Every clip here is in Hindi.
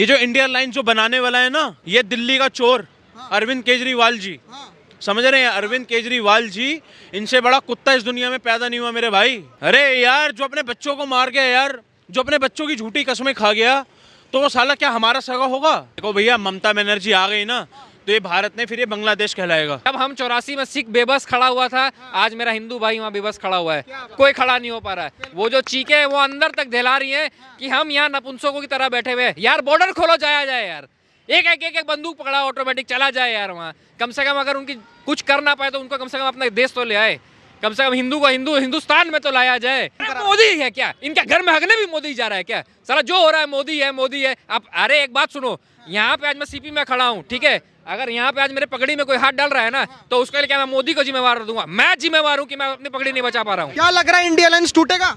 ये जो इंडिया लाइन जो बनाने वाला है ना, ये दिल्ली का चोर अरविंद केजरीवाल जी, समझ रहे हैं? अरविंद केजरीवाल जी, इनसे बड़ा कुत्ता इस दुनिया में पैदा नहीं हुआ मेरे भाई। अरे यार, जो अपने बच्चों को मार गया यार, जो अपने बच्चों की झूठी कसमें खा गया, तो वो साला क्या हमारा सगा होगा? देखो भैया, ममता बनर्जी आ गई ना, तो ये भारत नहीं, फिर ये बांग्लादेश कहलाएगा। जब हम 84 में सिख बेबस खड़ा हुआ था, आज मेरा हिंदू भाई वहाँ बेबस खड़ा हुआ है, कोई खड़ा नहीं हो पा रहा है। वो जो चीखें हैं वो अंदर तक दिला रही हैं कि हम यहाँ नपुंसकों की तरह बैठे हुए हैं। यार बॉर्डर खोलो, जाया जाए यार, एक बंदूक पकड़ा, ऑटोमेटिक चला जाए यार वहाँ। कम से कम अगर उनकी कुछ कर ना पाए तो उनको कम से कम अपना देश तो ले आए, कम से कम हिंदू को हिंदुस्तान में तो लाया जाए। मोदी है क्या? इनके घर में हगने भी मोदी जा रहा है क्या? साला जो हो रहा है मोदी है। अब अरे एक बात सुनो, यहाँ पे आज मैं सीपी में खड़ा हूँ, ठीक है? अगर यहाँ पे आज मेरे पगड़ी में कोई हाथ डाल रहा है ना, तो उसके लिए क्या मैं मोदी को जिम्मेवार दूंगा? मैं जिम्मेवार हूँ कि मैं अपनी पगड़ी नहीं बचा पा रहा हूँ। क्या लग रहा है, इंडिया लाइंस टूटेगा?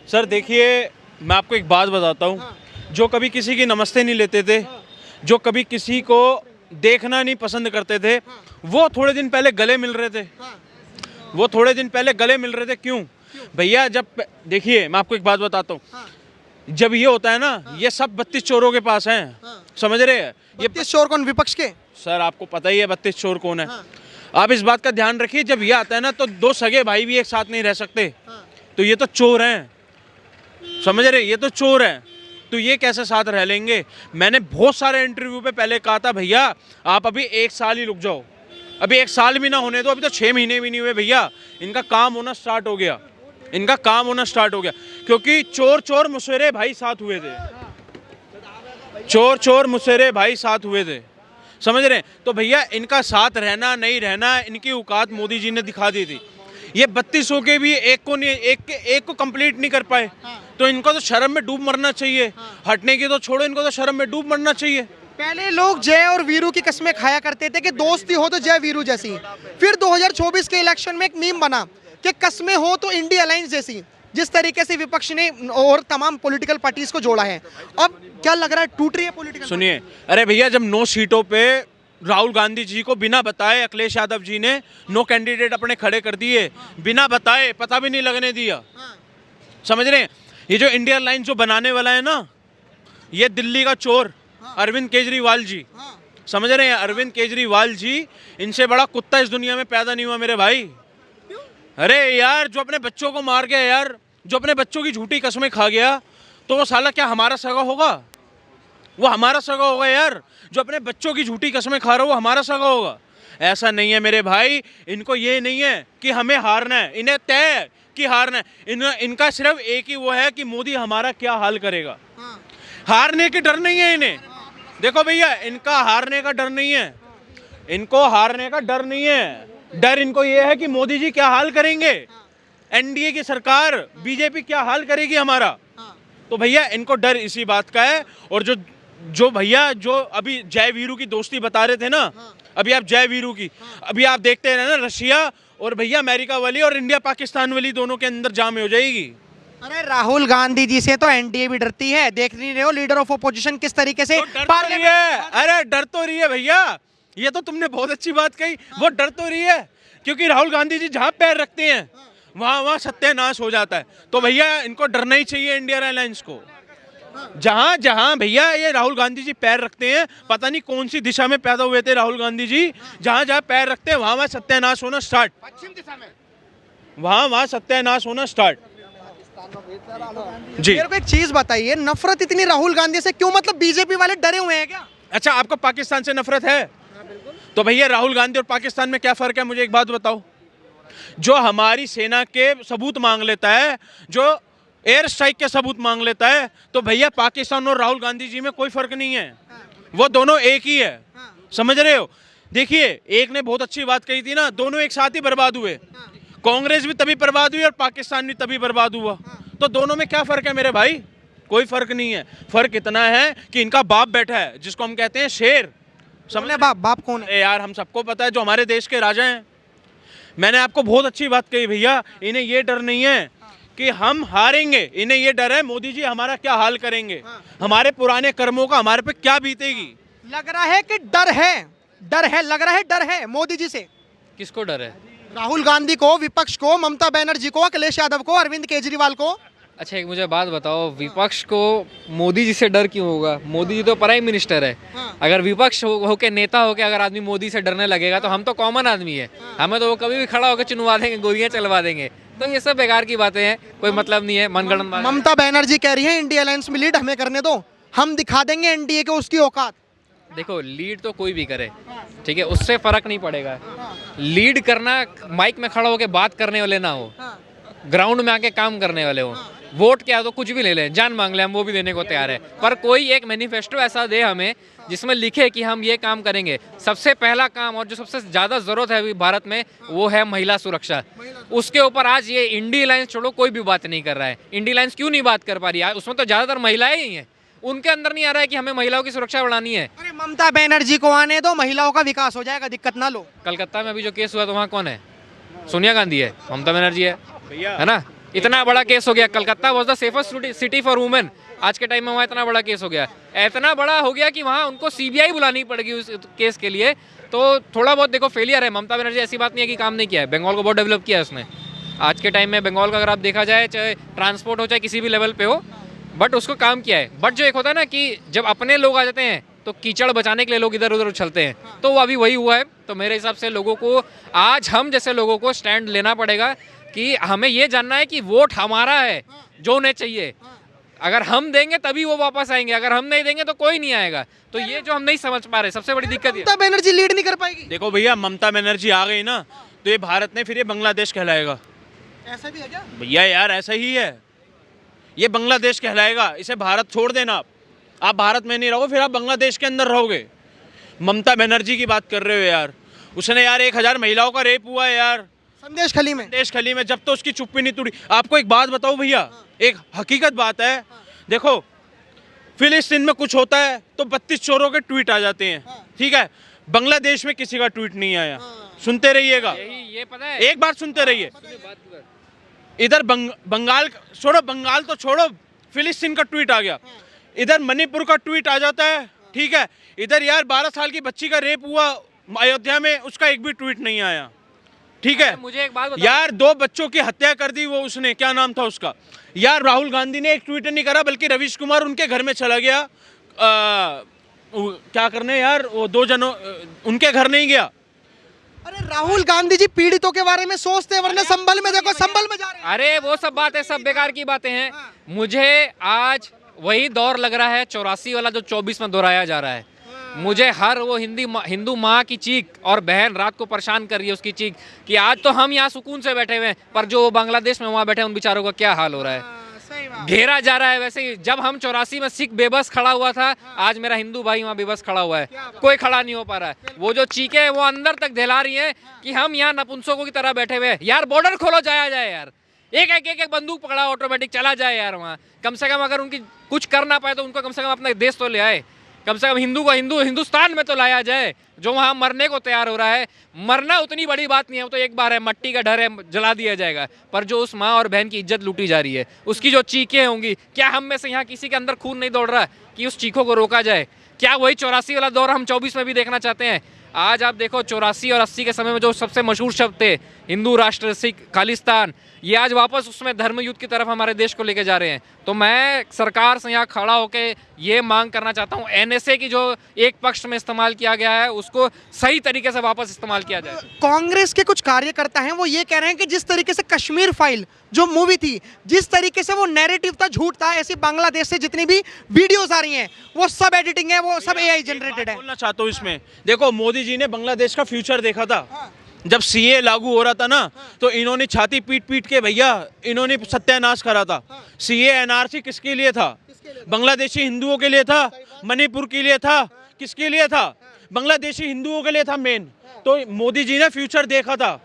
सर देखिए, मैं आपको एक बात बताता हूँ, जो कभी किसी की नमस्ते नहीं लेते थे, जो कभी किसी को देखना नहीं पसंद करते थे, वो थोड़े दिन पहले गले मिल रहे थे। वो थोड़े दिन पहले गले मिल रहे थे। क्यों भैया? जब देखिए, मैं आपको एक बात बताता हूँ, जब ये होता है ना, ये सब 32 चोरों के पास हैं, समझ रहे हैं? ये 32 चोर कौन? विपक्ष के? सर आपको पता ही है 32 चोर कौन है। आप इस बात का ध्यान रखिए, जब ये आता है ना, तो दो सगे भाई भी एक साथ नहीं रह सकते। तो ये तो चोर हैं, समझ रहे? ये तो चोर हैं, तो ये कैसे साथ रह लेंगे? मैंने बहुत सारे इंटरव्यू पे पहले कहा था, भैया आप अभी 1 साल ही रुक जाओ, अभी 1 साल भी ना होने दो, अभी तो 6 महीने भी नहीं हुए भैया, इनका काम होना स्टार्ट हो गया, इनका काम होना स्टार्ट हो गया। क्योंकि चोर चोर मुसहरे भाई साथ हुए थे, चोर चोर मुसहरे भाई साथ हुए थे, समझ रहे हैं? तो भैया इनका साथ रहना नहीं रहना, इनकी औकात मोदी जी ने दिखा दी थी। ये 32 के भी एक को कंप्लीट नहीं कर पाए, तो इनको तो शर्म में डूब मरना चाहिए। हटने की तो छोड़ो, इनको तो शर्म में डूब मरना चाहिए। पहले लोग जय और वीरू की कस्में खाया करते थे कि दोस्ती हो तो जय वीरू जैसी। फिर 2024 के इलेक्शन में एक मीम बना कि कस्में हो तो इंडिया अलायंस जैसी। जिस तरीके से विपक्ष ने और तमाम पॉलिटिकल पार्टीज को जोड़ा है, अब क्या लग रहा है, टूट रही है पॉलिटिकल? सुनिए, अरे भैया, जब 9 सीटों पे राहुल गांधी जी को बिना बताए अखिलेश यादव जी ने 9 कैंडिडेट अपने खड़े कर दिए, बिना बताए, पता भी नहीं लगने दिया, समझ रहे हैं? ये जो इंडिया लाइन जो बनाने वाला है ना, ये दिल्ली का चोर अरविंद केजरीवाल जी, समझ रहे हैं? अरविंद केजरीवाल जी, इनसे बड़ा कुत्ता इस दुनिया में पैदा नहीं हुआ मेरे भाई। अरे यार, जो अपने बच्चों को मार गया यार, जो अपने बच्चों की झूठी कसमें खा गया, तो वो साला क्या हमारा सगा होगा? वो हमारा सगा होगा यार। जो अपने बच्चों की झूठी कसमें खा रहा हो, वो हमारा सगा होगा? ऐसा नहीं है मेरे भाई। इनको ये नहीं है कि हमें हारना है, इन्हें तय है कि हारना है। इनका सिर्फ एक ही वो है कि मोदी हमारा क्या हाल करेगा। हारने की डर नहीं है इन्हें। देखो भैया, इनका हारने का डर नहीं है, इनको हारने का डर नहीं है। डर इनको ये है कि मोदी जी क्या हाल करेंगे, एनडीए की सरकार, बीजेपी क्या हाल करेगी हमारा। तो भैया इनको डर इसी बात का है। और जो भैया जो अभी जय वीरू की दोस्ती बता रहे थे ना, अभी आप जय वीरू की, अभी आप देखते रहे ना, रशिया और भैया अमेरिका वाली और इंडिया पाकिस्तान वाली दोनों के अंदर जाम हो जाएगी। अरे राहुल गांधी जी से तो एनडीए भी डरती है। देख नहीं रहे हो लीडर ऑफ अपोजिशन किस तरीके से डर तो रही है। अरे डर तो रही है भैया, ये तो तुमने बहुत अच्छी बात कही। वो डर तो रही है, क्योंकि राहुल गांधी जी जहाँ पैर रखते हैं वहाँ सत्यानाश हो जाता है। तो भैया इनको डरना ही चाहिए इंडिया अलायंस को। जहाँ जहाँ भैया ये राहुल गांधी जी पैर रखते हैं, पता नहीं कौन सी दिशा में पैदा हुए थे राहुल गांधी जी, जहाँ जहाँ पैर रखते हैं वहाँ सत्यानाश होना स्टार्ट, पश्चिम दिशा में वहाँ सत्यानाश होना स्टार्ट। जी मेरे को एक चीज बताइए, नफरत इतनी राहुल गांधी से क्यों? मतलब बीजेपी वाले डरे हुए हैं क्या? अच्छा, आपको पाकिस्तान से नफरत है? तो भैया राहुल गांधी और पाकिस्तान में क्या फर्क है, मुझे एक बात बताओ। जो हमारी सेना के सबूत मांग लेता है, जो एयर स्ट्राइक के सबूत मांग लेता है, तो भैया पाकिस्तान और राहुल गांधी जी में कोई फर्क नहीं है, वो दोनों एक ही है, समझ रहे हो? देखिए, एक ने बहुत अच्छी बात कही थी ना, दोनों एक साथ ही बर्बाद हुए। कांग्रेस भी तभी बर्बाद हुई और पाकिस्तान भी तभी बर्बाद हुआ। तो दोनों में क्या फर्क है मेरे भाई? कोई फर्क नहीं है। फर्क इतना है कि इनका बाप बैठा है, जिसको हम कहते हैं शेर। समझे? बाप कौन है यार? हम सबको पता है, जो हमारे देश के राजा हैं। मैंने आपको बहुत अच्छी बात कही भैया, इन्हें ये डर नहीं है कि हम हारेंगे, इन्हें ये डर है मोदी जी हमारा क्या हाल करेंगे, हमारे पुराने कर्मों का हमारे पे क्या बीतेगी। लग रहा है कि डर है, लग रहा है डर है मोदी जी से। किसको डर है? राहुल गांधी को, विपक्ष को, ममता बनर्जी को, अखिलेश यादव को, अरविंद केजरीवाल को। अच्छा एक मुझे बात बताओ, विपक्ष को मोदी जी से डर क्यों होगा? मोदी जी तो प्राइम मिनिस्टर है। अगर विपक्ष होके नेता होके अगर आदमी मोदी से डरने लगेगा तो हम तो कॉमन आदमी है, हमें तो वो कभी भी खड़ा होकर चुनवा देंगे, गोलियां चलवा देंगे। तो ये सब बेकार की बातें हैं, कोई मतलब नहीं है, मनगढ़ंत बात है। ममता बनर्जी कह रही है इंडिया अलायंस में लीड हमें करने दो, हम दिखा देंगे एनडीए को उसकी औकात। देखो लीड तो कोई भी करे, ठीक है, उससे फर्क नहीं पड़ेगा। लीड करना माइक में खड़ा होकर बात करने वाले ना हो, ग्राउंड में आके काम करने वाले हो। वोट क्या तो कुछ भी ले लें, जान मांग लें, हम वो भी देने को तैयार है, पर कोई एक मैनिफेस्टो ऐसा दे हमें जिसमें लिखे कि हम ये काम करेंगे। सबसे पहला काम और जो सबसे ज़्यादा ज़रूरत है अभी भारत में वो है महिला सुरक्षा। उसके ऊपर आज ये इंडिया अलायंस छोड़ो कोई भी बात नहीं कर रहा है। इंडिया अलायंस क्यों नहीं बात कर पा रही है? उसमें तो ज़्यादातर महिलाएं ही हैं, उनके अंदर नहीं आ रहा है कि हमें महिलाओं की सुरक्षा बढ़ानी है। अरे ममता बनर्जी को आने दो, महिलाओं का विकास हो जाएगा, दिक्कत ना लो। कलकत्ता में अभी जो केस हुआ तो वहाँ कौन है? सोनिया गांधी है, ममता बनर्जी है भैया है ना? इतना बड़ा केस हो गया, Calcutta was the safest city for women. आज के टाइम में वहाँ इतना बड़ा केस हो गया, इतना बड़ा हो गया कि वहाँ उनको सीबीआई बुलानी पड़ेगी उस केस के लिए। तो थोड़ा बहुत देखो फेलियर है। ममता बनर्जी ऐसी बात नहीं है कि काम नहीं किया है, बंगाल को बहुत डेवलप किया है उसने। आज के टाइम में बंगाल का अगर आप देखा जाए, चाहे ट्रांसपोर्ट हो चाहे किसी भी लेवल पे हो, बट उसको काम किया है। बट जो एक होता है ना कि जब अपने लोग आ जाते हैं तो कीचड़ बचाने के लिए लोग इधर उधर उछलते हैं, तो वो अभी वही हुआ है। तो मेरे हिसाब से लोगों को आज हम जैसे लोगों को स्टैंड लेना पड़ेगा कि हमें ये जानना है कि वोट हमारा है जो उन्हें चाहिए। अगर हम देंगे तभी वो वापस आएंगे, अगर हम नहीं देंगे तो कोई नहीं आएगा। तो ये जो हम नहीं समझ पा रहे, सबसे बड़ी दिक्कत ये। ममता बनर्जी लीड नहीं कर पाएगी। देखो भैया, ममता बनर्जी आ गई ना तो ये भारत ने फिर ये बांग्लादेश कहलाएगा। ऐसा भी है क्या? भैया यार ऐसा ही है, ये बांग्लादेश कहलाएगा। इसे भारत छोड़ देना, आप भारत में नहीं रहोगे, फिर आप बांग्लादेश के अंदर रहोगे। ममता बनर्जी की बात कर रहे हो यार, उसने यार 1000 महिलाओं का रेप हुआ है यार संदेश खली में। संदेश खली में, जब तो उसकी चुप्पी नहीं टूटी। आपको एक बात बताऊं भैया, एक हकीकत बात है, देखो फिलिस्तीन में कुछ होता है तो 32 चोरों के ट्वीट आ जाते हैं, ठीक है। बांग्लादेश में किसी का ट्वीट नहीं आया। सुनते रहिएगा, ये पता है, एक बार सुनते रहिए। इधर बंगाल छोड़ो, बंगाल तो छोड़ो, फिलिस्तीन का ट्वीट आ गया, इधर मणिपुर का ट्वीट आ जाता है, ठीक है। इधर यार 12 साल की बच्ची का रेप हुआ अयोध्या में, उसका एक भी ट्वीट नहीं आया, ठीक है। मुझे एक बात बताओ यार 2 बच्चों की हत्या कर दी वो उसने, क्या नाम था उसका यार, राहुल गांधी ने एक ट्वीट नहीं करा, बल्कि रवीश कुमार उनके घर में चला गया क्या करने यार, वो 2 जनों उनके घर नहीं गया। अरे राहुल गांधी जी पीड़ितों के बारे में सोचते हैं, वरना संभल में देखो, संभल में जा रहे हैं। अरे वो सब बातें सब बेकार की बातें हैं। मुझे आज वही दौर लग रहा है 84 वाला जो 24 में दोहराया जा रहा है। मुझे हर वो हिंदू माँ की चीख और बहन रात को परेशान कर रही है उसकी चीख कि आज तो हम यहाँ सुकून से बैठे हुए हैं, पर जो बांग्लादेश में वहाँ बैठे हैं उन बेचारों का क्या हाल हो रहा है, घेरा जा रहा है। वैसे ही जब हम 84 में सिख बेबस खड़ा हुआ था, आज मेरा हिंदू भाई वहाँ बेबस खड़ा हुआ है, कोई खड़ा नहीं हो पा रहा है। वो जो चीखें हैं वो अंदर तक दिला रही हैं कि हम यहाँ नपुंसकों की तरह बैठे हुए हैं। यार बॉर्डर खोलो, जाया जाए यार, एक बंदूक पकड़ा ऑटोमेटिक चला जाए यार वहाँ। कम से कम अगर उनकी कुछ कर ना पाए तो उनको कम से कम अपना देश तो ले आए, कम से कम हिंदू को हिंदुस्तान में तो लाया जाए, जो वहाँ मरने को तैयार हो रहा है। मरना उतनी बड़ी बात नहीं है, वो तो एक बार है, मट्टी का ढर है, जला दिया जाएगा। पर जो उस माँ और बहन की इज्जत लूटी जा रही है, उसकी जो चीखें होंगी, क्या हम में से यहाँ किसी के अंदर खून नहीं दौड़ रहा कि उस चीखों को रोका जाए? क्या वही 84 वाला दौर हम 24 में भी देखना चाहते हैं? आज आप देखो 84 और 80 के समय में जो सबसे मशहूर शब्द थे, हिंदू राष्ट्र, सिख, खालिस्तान, ये आज वापस उसमें धर्म युद्ध की तरफ हमारे देश को लेके जा रहे हैं। तो मैं सरकार से यहाँ खड़ा होकर ये मांग करना चाहता हूँ, एनएसए की जो एक पक्ष में इस्तेमाल किया गया है उसको सही तरीके से वापस इस्तेमाल किया जाए। कांग्रेस के कुछ कार्यकर्ता हैं, वो ये कह रहे हैं कि जिस तरीके से कश्मीर फाइल जो मूवी थी, जिस तरीके से वो नैरेटिव था, झूठ था, ऐसी बांग्लादेश से जितनी भी वीडियोस आ रही हैं वो सब एडिटिंग है, वो सब एआई जनरेटेड है। बोलना चाहता हूँ इसमें, देखो मोदी जी ने बांग्लादेश का फ्यूचर देखा था। जब सीए लागू हो रहा था ना, तो इन्होंने छाती पीट पीट के भैया इन्होंने सत्यानाश करा था। सीए एनआरसी किसके लिए था? बांग्लादेशी हिंदुओं के लिए था, मणिपुर के लिए था, किसके लिए था? बांग्लादेशी हिंदुओं के लिए था मेन। तो मोदी जी ने फ्यूचर देखा था,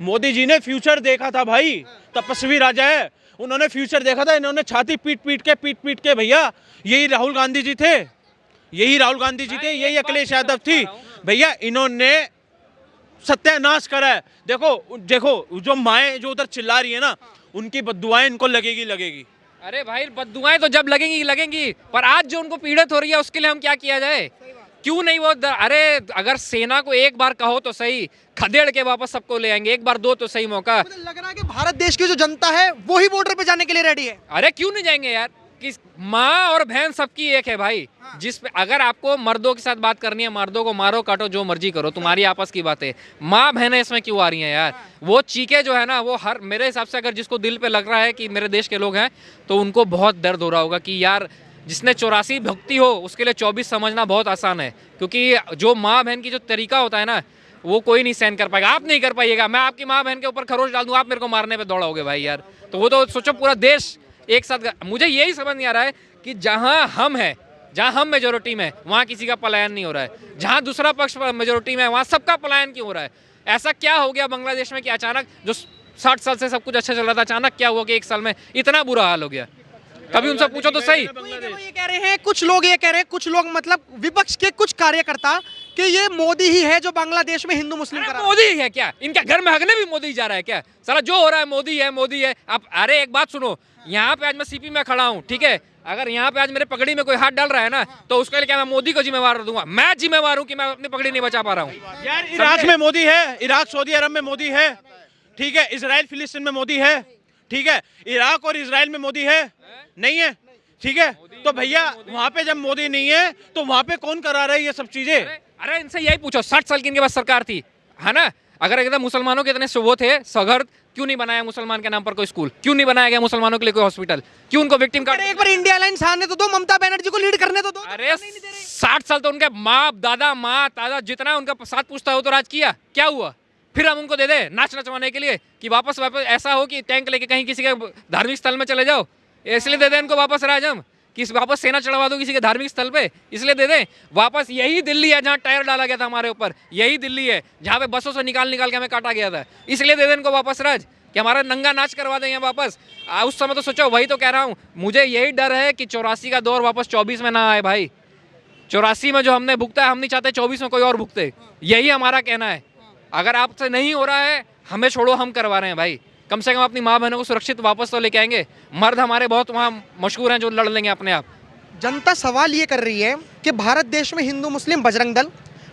मोदी जी ने फ्यूचर देखा था भाई, तपस्वी राजा है, उन्होंने फ्यूचर देखा था। इन्होंने छाती पीट पीट के भैया, यही राहुल गांधी जी थे, यही राहुल गांधी जी थे, यही अखिलेश यादव थी भैया, इन्होंने सत्यानाश करा है। देखो देखो जो माएँ जो उधर चिल्ला रही है ना, उनकी बद्दुआएं इनको लगेगी। अरे भाई बद्दुआएं तो जब लगेंगी, पर आज जो उनको पीड़ित हो रही है उसके लिए हम क्या किया जाए? क्यों नहीं वो अरे अगर सेना को एक बार कहो तो सही, खदेड़ के वापस सबको ले आएंगे, एक बार दो तो सही मौका। मुझे लग रहा है कि भारत देश की जो जनता है वो ही बॉर्डर पे जाने के लिए रेडी है। अरे क्यों नहीं जाएंगे यार, कि माँ और बहन सबकी एक है भाई। जिस पे अगर आपको मर्दों के साथ बात करनी है, मर्दों को मारो काटो जो मर्जी करो, तुम्हारी आपस की बात है, माँ बहनें इसमें क्यों आ रही हैं यार। वो चीखे जो है ना, वो हर मेरे हिसाब से अगर जिसको दिल पे लग रहा है कि मेरे देश के लोग हैं, तो उनको बहुत दर्द हो रहा होगा कि यार जिसने 84 भक्ति हो उसके लिए 24 समझना बहुत आसान है, क्योंकि जो माँ बहन की जो तरीका होता है ना, वो कोई नहीं सहन कर पाएगा। आप नहीं कर पाइएगा, मैं आपकी माँ बहन के ऊपर खरोच डाल दूँ, आप मेरे को मारने पे दौड़ाओगे भाई यार। तो वो तो सोचो पूरा देश एक साथ। मुझे यही समझ नहीं आ रहा है कि जहाँ हम हैं, जहाँ हम मेजोरिटी में, वहाँ किसी का पलायन नहीं हो रहा है, जहाँ दूसरा पक्ष मेजोरिटी में है वहाँ सबका पलायन क्यों हो रहा है। ऐसा क्या हो गया बांग्लादेश में कि अचानक जो 60 साल से सब कुछ अच्छा चल रहा था, अचानक क्या हुआ कि एक साल में इतना बुरा हाल हो गया। कभी उनसे पूछो तो सही। ये कह रहे हैं कुछ लोग, ये कह रहे हैं कुछ लोग, मतलब विपक्ष के कुछ कार्यकर्ता, कि ये मोदी ही है जो बांग्लादेश में हिंदू मुस्लिम करा। मोदी ही है क्या? इनके घर में हगने भी मोदी जा रहा है क्या? सारा जो हो रहा है मोदी है, मोदी है। आप अरे एक बात सुनो, यहाँ पे आज मैं सीपी में खड़ा हूँ, ठीक है, अगर यहाँ पे आज मेरे पगड़ी में कोई हाथ डाल रहा है ना, तो उसके लिए क्या मैं मोदी को जिम्मेवार दूंगा? मैं जिम्मेवार हूँ कि मैं अपनी पगड़ी नहीं बचा पा रहा हूँ यार। इराक में मोदी है, इराक सऊदी अरब में मोदी है, ठीक है, इजराइल फिलिस्तीन में मोदी है, ठीक है, इराक और इजराइल में मोदी है नहीं है, ठीक है। तो भैया वहाँ पे जब मोदी नहीं है तो वहाँ पे कौन करा रहा है ये सब चीजें? अरे इनसे यही पूछो, 60 साल की इनके पास सरकार थी, है ना? अगर एकदम मुसलमानों के इतने वो थे सगर्द, क्यों नहीं बनाया मुसलमान के नाम पर कोई स्कूल? क्यों नहीं बनाया गया मुसलमानों के लिए कोई हॉस्पिटल? क्यों उनको विक्टिम कार्ड? एक बार इंडिया अलायंस आने तो दो, ममता बनर्जी को लीड करने तो दो। अरे 60 साल तो उनके माँ दादा माँ दादा जितना उनका साथ पूछता हो तो राज किया, क्या हुआ? फिर हम उनको दे दे नाच नचवाने के लिए कि वापस ऐसा हो कि टैंक लेके कहीं किसी के धार्मिक स्थल में चले जाओ, इसलिए दे दें इनको वापस राज हम, कि वापस सेना चढ़वा दो किसी के धार्मिक स्थल पे, इसलिए दे दें वापस। यही दिल्ली है जहाँ टायर डाला गया था हमारे ऊपर, यही दिल्ली है जहाँ पे बसों से निकाल के हमें काटा गया था, इसलिए दे दें इनको वापस राज, कि हमारा नंगा नाच करवा दें यहाँ वापस। उस समय तो सोचो, वही तो कह रहा हूँ, मुझे यही डर है कि 84 का दौर वापस 24 में ना आए भाई। 84 में जो हमने भुगता है, हम नहीं चाहते 24 में कोई और भुगते, यही हमारा कहना है। अगर आपसे नहीं हो रहा है, हमें छोड़ो, हम करवा रहे हैं भाई। कम से कम अपनी माँ बहनों को सुरक्षित वापस तो लेके आएंगे। मर्द हमारे बहुत वहाँ मशहूर हैं जो लड़ लेंगे अपने आप। जनता सवाल ये कर रही है कि भारत देश में हिंदू मुस्लिम बजरंग दल,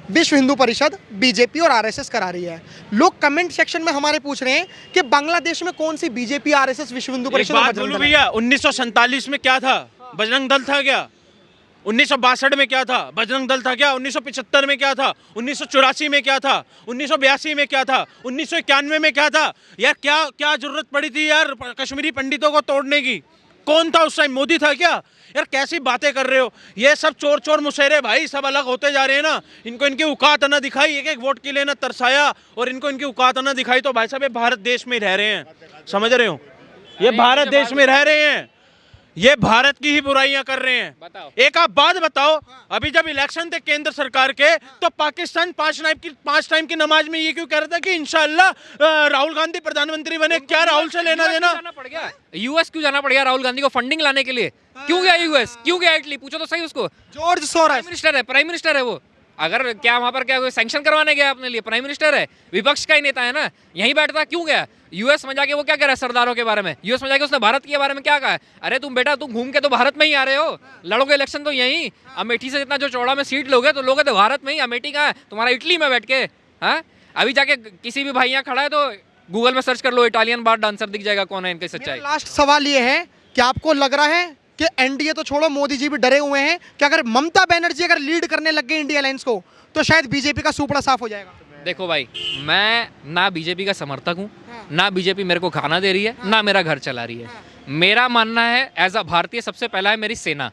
विश्व हिंदू परिषद, बीजेपी और आरएसएस करा रही है। लोग कमेंट सेक्शन में हमारे पूछ रहे हैं कि बांग्लादेश में कौन सी बीजेपी, आरएसएस, विश्व हिंदू परिषद और बजरंग दल? भैया 1947 में क्या था? बजरंग दल था क्या? 1962 में क्या था? बजरंग दल था क्या? 1975 में क्या था? 1984 में क्या था? 1982 में क्या था? 1991 में क्या था? यार क्या क्या जरूरत पड़ी थी यार कश्मीरी पंडितों को तोड़ने की? कौन था उस टाइम? मोदी था क्या? यार कैसी बातें कर रहे हो? ये सब चोर चोर मुशेरे भाई सब अलग होते जा रहे हैं ना। इनको इनकी औकात ना दिखाई, एक एक वोट के लिए ना तरसाया, और इनको इनकी औकात ना दिखाई, तो भाई साहब ये भारत देश में रह रहे हैं, समझ रहे हो? ये भारत देश में रह रहे हैं, ये भारत की ही बुराइयां कर रहे हैं। बताओ। एक आप बात बताओ, अभी जब इलेक्शन थे केंद्र सरकार के, तो पाकिस्तान 5 टाइम की नमाज में ये क्यों कह रहा था कि इंशाल्लाह राहुल गांधी प्रधानमंत्री बने? क्या राहुल से लेना देना? यूएस क्यों जाना पड़ गया राहुल गांधी को फंडिंग लाने के लिए? क्यों गया यूएस? क्यों गया इटली? पूछो तो सही उसको। जॉर्ज सोरोस प्राइम मिनिस्टर है वो। अगर क्या वहां पर क्या सैंक्शन करवाने गया अपने लिए? प्राइम मिनिस्टर है, विपक्ष का ही नेता है ना, यहीं बैठता। क्यों गया यूएस में जाके? वो क्या कह रहा है सरदारों के बारे में? यूएस में जाके उसने भारत के बारे में क्या कहा है? अरे तुम बेटा तुम घूम के तो भारत में ही आ रहे हो, लड़ोगे इलेक्शन तो यहीं। अमेठी से जितना जो चौड़ा में सीट लोगे तो लोगे तो भारत में ही। अमेठी कहाँ है तुम्हारा? इटली में बैठ के। हाँ, अभी जाके किसी भी भाई यहाँ खड़ा है तो गूगल में सर्च कर लो, इटालियन बार डांसर दिख जाएगा कौन है इनकी सच्चाई। लास्ट सवाल ये है कि आपको लग रहा है कि एनडीए तो छोड़ो, मोदी जी भी डरे हुए हैं कि अगर ममता बनर्जी अगर लीड करने लग गए इंडिया अलायंस को, तो शायद बीजेपी का सुपड़ा साफ हो जाएगा? देखो भाई, मैं ना बीजेपी का समर्थक हूँ, ना बीजेपी मेरे को खाना दे रही है, ना मेरा घर चला रही है। मेरा मानना है एज अ भारतीय सबसे पहला है मेरी सेना।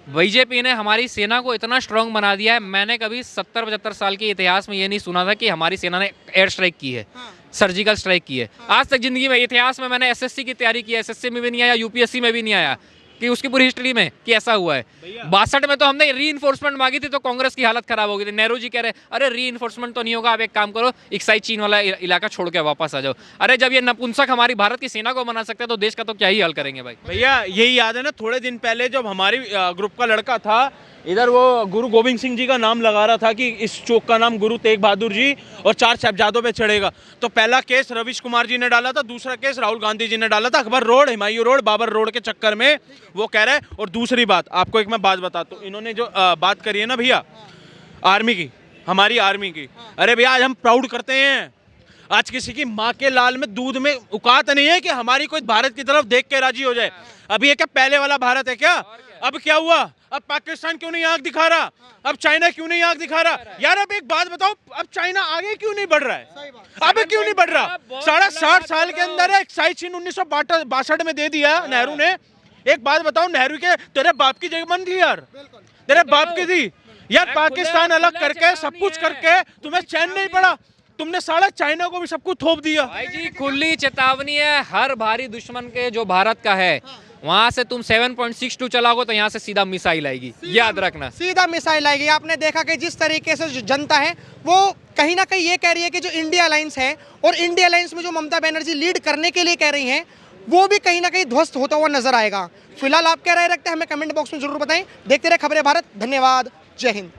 बीजेपी ने हमारी सेना को इतना स्ट्रांग बना दिया है, मैंने कभी 70-75 साल के इतिहास में ये नहीं सुना था कि हमारी सेना ने एयर स्ट्राइक की है, सर्जिकल स्ट्राइक की है। आज तक जिंदगी में इतिहास में मैंने एसएससी की तैयारी की है, एसएससी में भी नहीं आया, यूपीएससी में भी नहीं आया कि उसकी पूरी हिस्ट्री में कि ऐसा हुआ है। 62 में तो हमने री-इन्फोर्समेंट मांगी थी तो कांग्रेस की हालत खराब हो गई थी। नेहरू जी कह रहे अरे री-इन्फोर्समेंट तो नहीं होगा, आप एक काम करो इक्साई चीन वाला इलाका छोड़ के वापस आ जाओ। अरे जब ये नपुंसक हमारी भारत की सेना को बना सकते हैं तो देश का तो क्या ही हाल करेंगे भाई। भैया यही याद है ना, थोड़े दिन पहले जब हमारी ग्रुप का लड़का था इधर, वो गुरु गोविंद सिंह जी का नाम लगा रहा था कि इस चौक का नाम गुरु तेग बहादुर जी और 4 साहिबजादों पे चढ़ेगा, तो पहला केस रविश कुमार जी ने डाला था, दूसरा केस राहुल गांधी जी ने डाला था Akbar road, Humayun road, Babur road के चक्कर में, वो कह रहे हैं। और दूसरी बात आपको एक मैं बात बताता हूँ, इन्होंने जो बात करी है ना भैया, आर्मी की, हमारी आर्मी की। अरे भैया आज हम प्राउड करते हैं, आज किसी की माँ के लाल में दूध में औकात नहीं है कि हमारी कोई भारत की तरफ देख के राजी हो जाए। अभी ये क्या पहले वाला भारत है क्या? अब क्या हुआ? अब पाकिस्तान क्यों नहीं आंख दिखा रहा? अब चाइना क्यों नहीं आंख दिखा रहा? यार अब एक बात बताओ, अब चाइना आगे क्यों नहीं बढ़ रहा है? अब क्यों नहीं बढ़ रहा? 60 साल के अंदर एक साइड चीन 1962 में दे दिया नेहरू ने। एक बात बताओ, नेहरू के तेरे बाप की जगह बन थी यार, तेरे बाप की थी यार। पाकिस्तान अलग करके सब कुछ करके तुम्हें चैन नहीं पड़ा, तुमने साला चाइना को भी सब कुछ थोप दिया। भाई जी खुली चेतावनी है, हर भारी दुश्मन के जो भारत का है वहां से तुम 7.62 चलाओगे तो यहाँ से सीधा मिसाइल आएगी, याद रखना। सीधा मिसाइल आएगी। आपने देखा कि जिस तरीके से जो जनता है वो कहीं ना कहीं ये कह रही है कि जो इंडिया अलायंस है और इंडिया अलायंस में जो ममता बनर्जी लीड करने के लिए कह रही हैं वो भी कहीं ना कहीं ध्वस्त होता हुआ नजर आएगा। फिलहाल आप क्या राय रखते हैं हमें कमेंट बॉक्स में जरूर बताएं। देखते रहे खबरें भारत। धन्यवाद। जय हिंद।